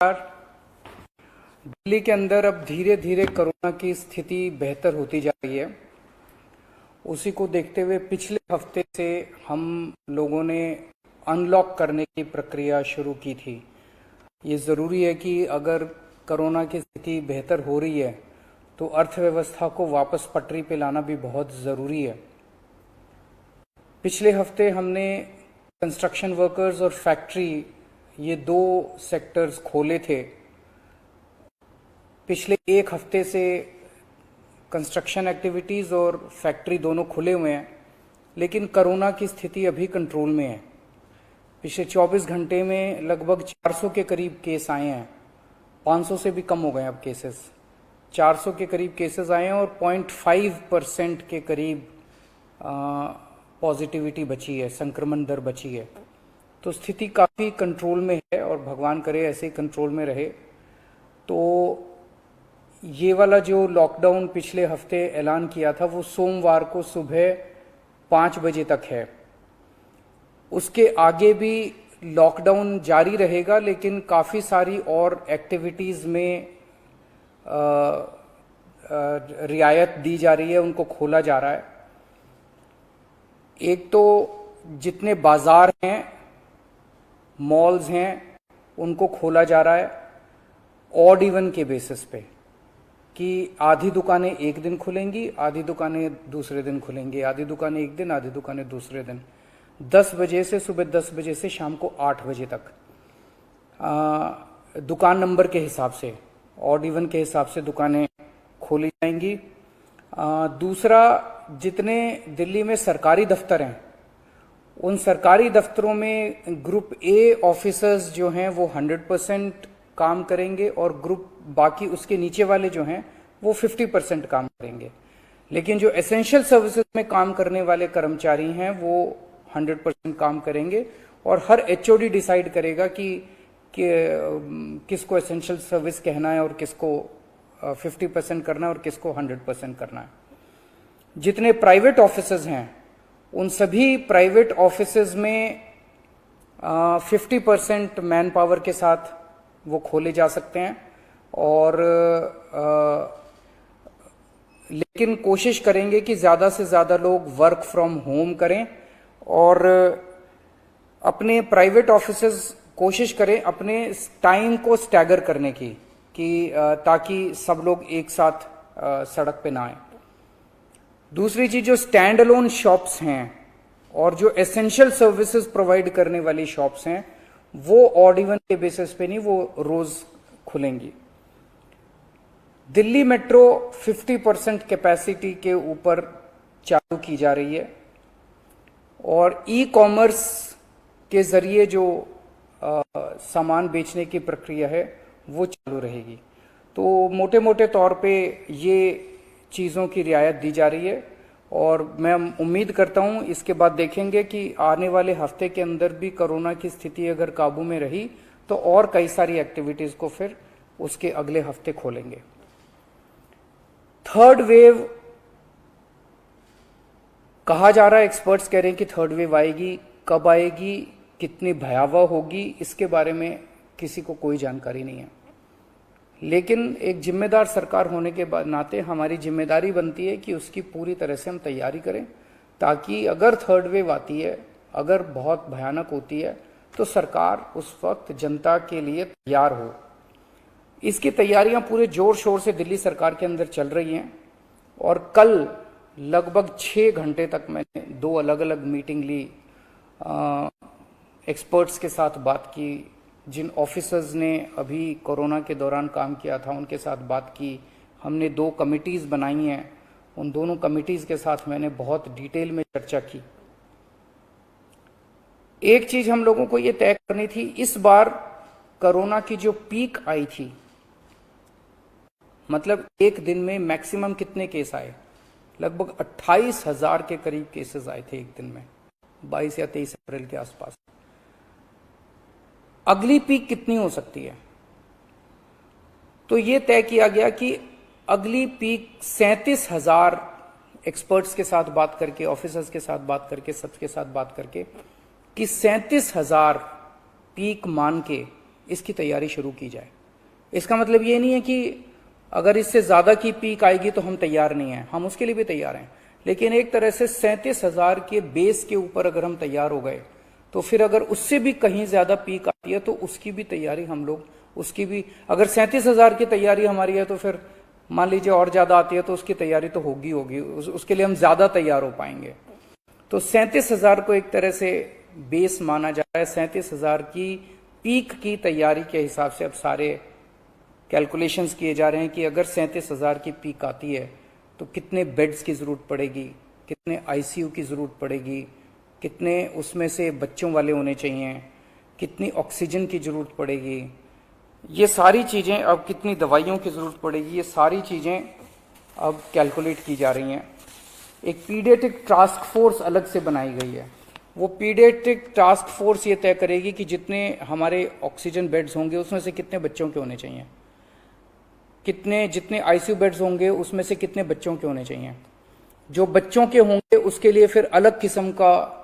दिल्ली के अंदर अब धीरे धीरे कोरोना की स्थिति बेहतर होती जा रही है। उसी को देखते हुए पिछले हफ्ते से हम लोगों ने अनलॉक करने की प्रक्रिया शुरू की थी। ये ज़रूरी है कि अगर कोरोना की स्थिति बेहतर हो रही है तो अर्थव्यवस्था को वापस पटरी पे लाना भी बहुत ज़रूरी है। पिछले हफ्ते हमने कंस्ट्रक्शन वर्कर्स और फैक्ट्री, ये दो सेक्टर्स खोले थे। पिछले एक हफ्ते से कंस्ट्रक्शन एक्टिविटीज़ और फैक्ट्री दोनों खुले हुए हैं, लेकिन कोरोना की स्थिति अभी कंट्रोल में है। पिछले 24 घंटे में लगभग 400 के करीब केस आए हैं। 500 से भी कम हो गए अब केसेस। 400 के करीब केसेस आए हैं और 0.5% के करीब पॉजिटिविटी बची है, संक्रमण दर बची है। तो स्थिति काफ़ी कंट्रोल में है और भगवान करे ऐसे ही कंट्रोल में रहे। तो ये वाला जो लॉकडाउन पिछले हफ्ते ऐलान किया था वो सोमवार को सुबह 5 बजे तक है। उसके आगे भी लॉकडाउन जारी रहेगा, लेकिन काफ़ी सारी और एक्टिविटीज़ में रियायत दी जा रही है, उनको खोला जा रहा है। एक तो जितने बाजार हैं, मॉल्स हैं, उनको खोला जा रहा है ऑड इवन के बेसिस पे, कि आधी दुकानें एक दिन खुलेंगी, आधी दुकानें दूसरे दिन खुलेंगी, आधी दुकानें एक दिन, आधी दुकानें दूसरे दिन। 10 बजे से सुबह 10 बजे से शाम को 8 बजे तक दुकान नंबर के हिसाब से, ऑड इवन के हिसाब से दुकानें खोली जाएंगी। दूसरा, जितने दिल्ली में सरकारी दफ्तर हैं, उन सरकारी दफ्तरों में ग्रुप ए ऑफिसर्स जो हैं वो 100% काम करेंगे और ग्रुप बाकी उसके नीचे वाले जो हैं वो 50% काम करेंगे। लेकिन जो एसेंशियल सर्विसेज में काम करने वाले कर्मचारी हैं वो 100% काम करेंगे और हर एचओडी डिसाइड करेगा कि किसको एसेंशियल सर्विस कहना है और किसको 50% करना है और किसको 100% करना है। जितने प्राइवेट ऑफिसेज हैं उन सभी प्राइवेट ऑफिसेज में 50% मैन पावर के साथ वो खोले जा सकते हैं और लेकिन कोशिश करेंगे कि ज़्यादा से ज़्यादा लोग वर्क फ्रॉम होम करें और अपने प्राइवेट ऑफिसेज कोशिश करें अपने टाइम को स्टैगर करने की, कि ताकि सब लोग एक साथ सड़क पे ना आए। दूसरी चीज, जो स्टैंड अलोन शॉप्स हैं और जो एसेंशियल सर्विसेज प्रोवाइड करने वाली शॉप्स हैं वो ऑड इवन के बेसिस पे नहीं, वो रोज खुलेंगी। दिल्ली मेट्रो 50% कैपेसिटी के ऊपर चालू की जा रही है और ई कॉमर्स के जरिए जो सामान बेचने की प्रक्रिया है वो चालू रहेगी। तो मोटे मोटे तौर पे ये चीज़ों की रियायत दी जा रही है और मैं उम्मीद करता हूं इसके बाद देखेंगे कि आने वाले हफ्ते के अंदर भी कोरोना की स्थिति अगर काबू में रही तो और कई सारी एक्टिविटीज को फिर उसके अगले हफ्ते खोलेंगे। थर्ड वेव कहा जा रहा है, एक्सपर्ट्स कह रहे हैं कि थर्ड वेव आएगी। कब आएगी, कितनी भयावह होगी, इसके बारे में किसी को कोई जानकारी नहीं है। लेकिन एक जिम्मेदार सरकार होने के नाते हमारी जिम्मेदारी बनती है कि उसकी पूरी तरह से हम तैयारी करें, ताकि अगर थर्ड वेव आती है, अगर बहुत भयानक होती है, तो सरकार उस वक्त जनता के लिए तैयार हो। इसकी तैयारियां पूरे जोर शोर से दिल्ली सरकार के अंदर चल रही हैं और कल लगभग 6 घंटे तक मैंने 2 अलग अलग मीटिंग ली, एक्सपर्ट्स के साथ बात की, जिन ऑफिसर्स ने अभी कोरोना के दौरान काम किया था उनके साथ बात की। हमने 2 कमिटीज़ बनाई हैं, उन दोनों कमिटीज़ के साथ मैंने बहुत डिटेल में चर्चा की। एक चीज़ हम लोगों को ये तय करनी थी, इस बार कोरोना की जो पीक आई थी, मतलब एक दिन में मैक्सिमम कितने केस आए, लगभग 28,000 के करीब केसेस आए थे एक दिन में, 22 या 23 अप्रैल के आसपास। अगली पीक कितनी हो सकती है, तो ये तय किया गया कि अगली पीक 37,000, एक्सपर्ट्स के साथ बात करके, ऑफिसर्स के साथ बात करके, सबके साथ बात करके, कि 37,000 पीक मान के इसकी तैयारी शुरू की जाए। इसका मतलब ये नहीं है कि अगर इससे ज्यादा की पीक आएगी तो हम तैयार नहीं हैं, हम उसके लिए भी तैयार हैं, लेकिन एक तरह से 37,000 के बेस के ऊपर अगर हम तैयार हो गए तो फिर अगर उससे भी कहीं ज्यादा पीक आती है तो उसकी भी तैयारी हम लोग, उसकी भी, अगर 37,000 की तैयारी हमारी है तो फिर मान लीजिए और ज्यादा आती है तो उसकी तैयारी तो होगी उसके लिए हम ज्यादा तैयार हो पाएंगे। तो 37,000 को एक तरह से बेस माना जा रहा है। 37,000 की पीक की तैयारी के हिसाब से अब सारे कैलकुलेशंस किए जा रहे हैं कि अगर 37,000 की पीक आती है तो कितने बेड्स की जरूरत पड़ेगी, कितने आईसीयू की जरूरत पड़ेगी, कितने उसमें से बच्चों वाले होने चाहिए, कितनी ऑक्सीजन की जरूरत पड़ेगी, ये सारी चीजें, अब कितनी दवाइयों की जरूरत पड़ेगी, ये सारी चीजें अब कैलकुलेट की जा रही हैं। एक पीडियाट्रिक टास्क फोर्स अलग से बनाई गई है। वो पीडियाट्रिक टास्क फोर्स ये तय करेगी कि जितने हमारे ऑक्सीजन बेड्स होंगे उसमें से कितने बच्चों के होने चाहिए, जितने आईसीयू बेड्स होंगे उसमें से कितने बच्चों के होने चाहिए। जो बच्चों के होंगे उसके लिए फिर अलग किस्म का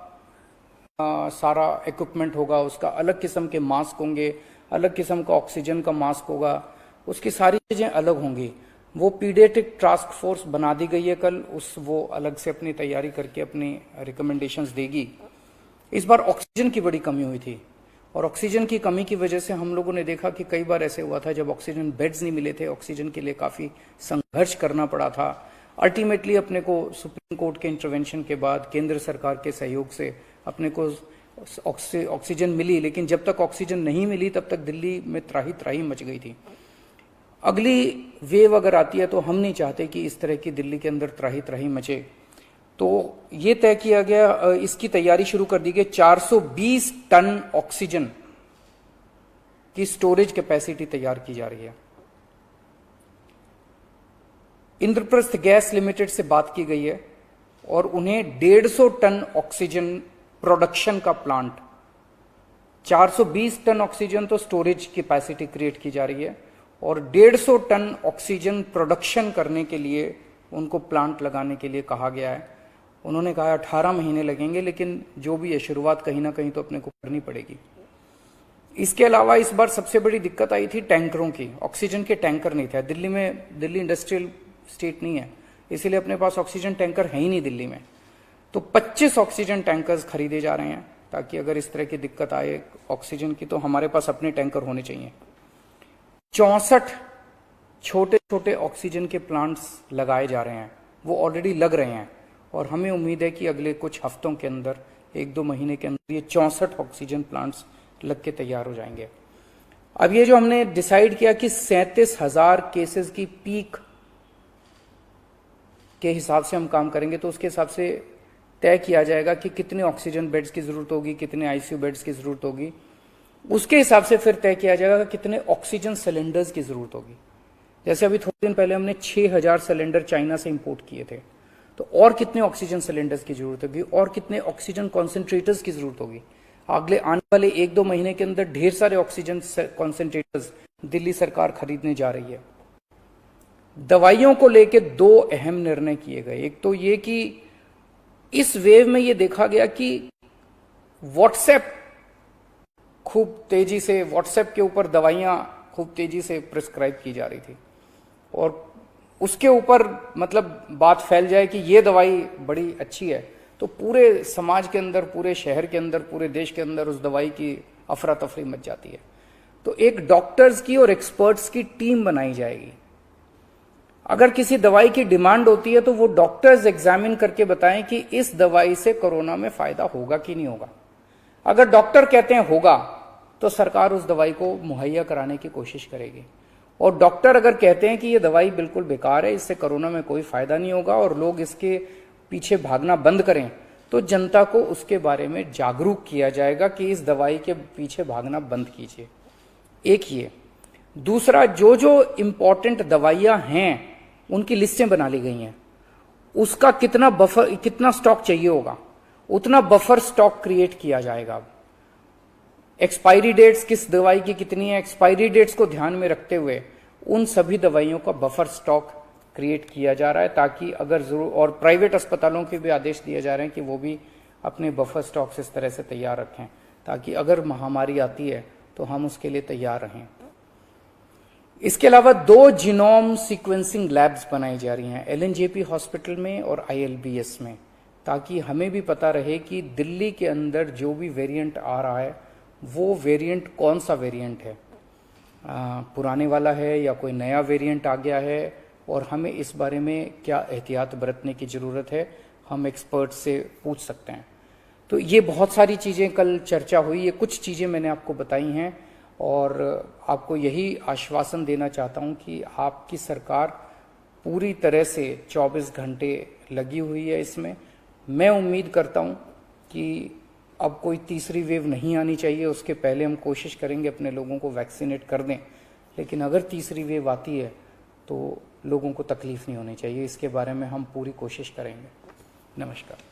सारा इक्विपमेंट होगा, उसका अलग किस्म के मास्क होंगे, अलग किस्म का ऑक्सीजन का मास्क होगा, उसकी सारी चीजें अलग होंगी। वो पीडियाट्रिक टास्क फोर्स बना दी गई है कल, वो अलग से अपनी तैयारी करके अपनी रिकमेंडेशंस देगी। इस बार ऑक्सीजन की बड़ी कमी हुई थी और ऑक्सीजन की कमी की वजह से हम लोगों ने देखा कि कई बार ऐसे हुआ था जब ऑक्सीजन बेड्स नहीं मिले थे, ऑक्सीजन के लिए काफी संघर्ष करना पड़ा था। अल्टीमेटली अपने को सुप्रीम कोर्ट के इंटरवेंशन के बाद केंद्र सरकार के सहयोग से अपने को ऑक्सीजन मिली, लेकिन जब तक ऑक्सीजन नहीं मिली तब तक दिल्ली में त्राही त्राही मच गई थी। अगली वेव अगर आती है तो हम नहीं चाहते कि इस तरह की दिल्ली के अंदर त्राही त्राही मचे, तो ये तय किया गया, इसकी तैयारी शुरू कर दी गई। 420 टन ऑक्सीजन की स्टोरेज कैपेसिटी तैयार की जा रही है। इंद्रप्रस्थ गैस लिमिटेड से बात की गई है और उन्हें 150 टन ऑक्सीजन प्रोडक्शन का प्लांट, 420 टन ऑक्सीजन तो स्टोरेज कैपेसिटी क्रिएट की जा रही है और 150 टन ऑक्सीजन प्रोडक्शन करने के लिए उनको प्लांट लगाने के लिए कहा गया है। उन्होंने कहा 18 महीने लगेंगे, लेकिन जो भी है शुरुआत कहीं ना कहीं तो अपने को करनी पड़ेगी। इसके अलावा इस बार सबसे बड़ी दिक्कत आई थी टैंकरों की। ऑक्सीजन के टैंकर नहीं थे दिल्ली में, दिल्ली इंडस्ट्रियल स्टेट नहीं है, इसीलिए अपने पास ऑक्सीजन टैंकर है ही नहीं दिल्ली में। तो 25 ऑक्सीजन टैंकर्स खरीदे जा रहे हैं ताकि अगर इस तरह की दिक्कत आए ऑक्सीजन की तो हमारे पास अपने टैंकर होने चाहिए। 64 छोटे छोटे ऑक्सीजन के प्लांट्स लगाए जा रहे हैं, वो ऑलरेडी लग रहे हैं और हमें उम्मीद है कि अगले कुछ हफ्तों के अंदर, 1-2 महीने के अंदर ये 64 ऑक्सीजन प्लांट्स लग के तैयार हो जाएंगे। अब ये जो हमने डिसाइड किया कि 37,000 केसेस की पीक के हिसाब से हम काम करेंगे, तो उसके हिसाब से तय किया जाएगा कि कितने ऑक्सीजन बेड्स की जरूरत होगी, कितने आईसीयू बेड्स की जरूरत होगी। उसके हिसाब से फिर तय किया जाएगा कि कितने ऑक्सीजन सिलेंडर्स की जरूरत होगी। जैसे अभी थोड़े दिन पहले हमने 6,000 सिलेंडर चाइना से इंपोर्ट किए थे, तो और कितने ऑक्सीजन सिलेंडर्स की जरूरत होगी और कितने ऑक्सीजन कॉन्सेंट्रेटर्स की जरूरत होगी। अगले आने वाले 1-2 महीने के अंदर ढेर सारे ऑक्सीजन कॉन्सेंट्रेटर्स दिल्ली सरकार खरीदने जा रही है। दवाइयों को लेकर 2 अहम निर्णय किए गए। एक तो ये कि इस वेव में ये देखा गया कि व्हाट्सएप खूब तेजी से, व्हाट्सएप के ऊपर दवाइयां खूब तेजी से प्रिस्क्राइब की जा रही थी और उसके ऊपर मतलब बात फैल जाए कि ये दवाई बड़ी अच्छी है, तो पूरे समाज के अंदर, पूरे शहर के अंदर, पूरे देश के अंदर उस दवाई की अफरा तफरी मच जाती है। तो एक डॉक्टर्स की और एक्सपर्ट्स की टीम बनाई जाएगी। अगर किसी दवाई की डिमांड होती है तो वो डॉक्टर्स एग्जामिन करके बताएं कि इस दवाई से कोरोना में फायदा होगा कि नहीं होगा। अगर डॉक्टर कहते हैं होगा तो सरकार उस दवाई को मुहैया कराने की कोशिश करेगी, और डॉक्टर अगर कहते हैं कि ये दवाई बिल्कुल बेकार है, इससे कोरोना में कोई फायदा नहीं होगा और लोग इसके पीछे भागना बंद करें, तो जनता को उसके बारे में जागरूक किया जाएगा कि इस दवाई के पीछे भागना बंद कीजिए। एक ये। दूसरा, जो जो इंपॉर्टेंट दवाइयां हैं उनकी लिस्टें बना ली गई हैं, उसका कितना बफर, कितना स्टॉक चाहिए होगा उतना बफर स्टॉक क्रिएट किया जाएगा। एक्सपायरी डेट्स किस दवाई की कितनी है, एक्सपायरी डेट्स को ध्यान में रखते हुए उन सभी दवाइयों का बफर स्टॉक क्रिएट किया जा रहा है, ताकि अगर जरूर, और प्राइवेट अस्पतालों के भी आदेश दिए जा रहे हैं कि वो भी अपने बफर स्टॉक्स इस तरह से तैयार रखें ताकि अगर महामारी आती है तो हम उसके लिए तैयार रहें। इसके अलावा 2 जीनोम सीक्वेंसिंग लैब्स बनाई जा रही हैं एलएनजेपी हॉस्पिटल में और आईएलबीएस में, ताकि हमें भी पता रहे कि दिल्ली के अंदर जो भी वेरिएंट आ रहा है वो वेरिएंट कौन सा वेरिएंट है, पुराने वाला है या कोई नया वेरिएंट आ गया है, और हमें इस बारे में क्या एहतियात बरतने की ज़रूरत है, हम एक्सपर्ट से पूछ सकते हैं। तो ये बहुत सारी चीज़ें कल चर्चा हुई, ये कुछ चीज़ें मैंने आपको बताई हैं और आपको यही आश्वासन देना चाहता हूं कि आपकी सरकार पूरी तरह से 24 घंटे लगी हुई है इसमें। मैं उम्मीद करता हूं कि अब कोई तीसरी वेव नहीं आनी चाहिए, उसके पहले हम कोशिश करेंगे अपने लोगों को वैक्सीनेट कर दें, लेकिन अगर तीसरी वेव आती है तो लोगों को तकलीफ नहीं होनी चाहिए, इसके बारे में हम पूरी कोशिश करेंगे। नमस्कार।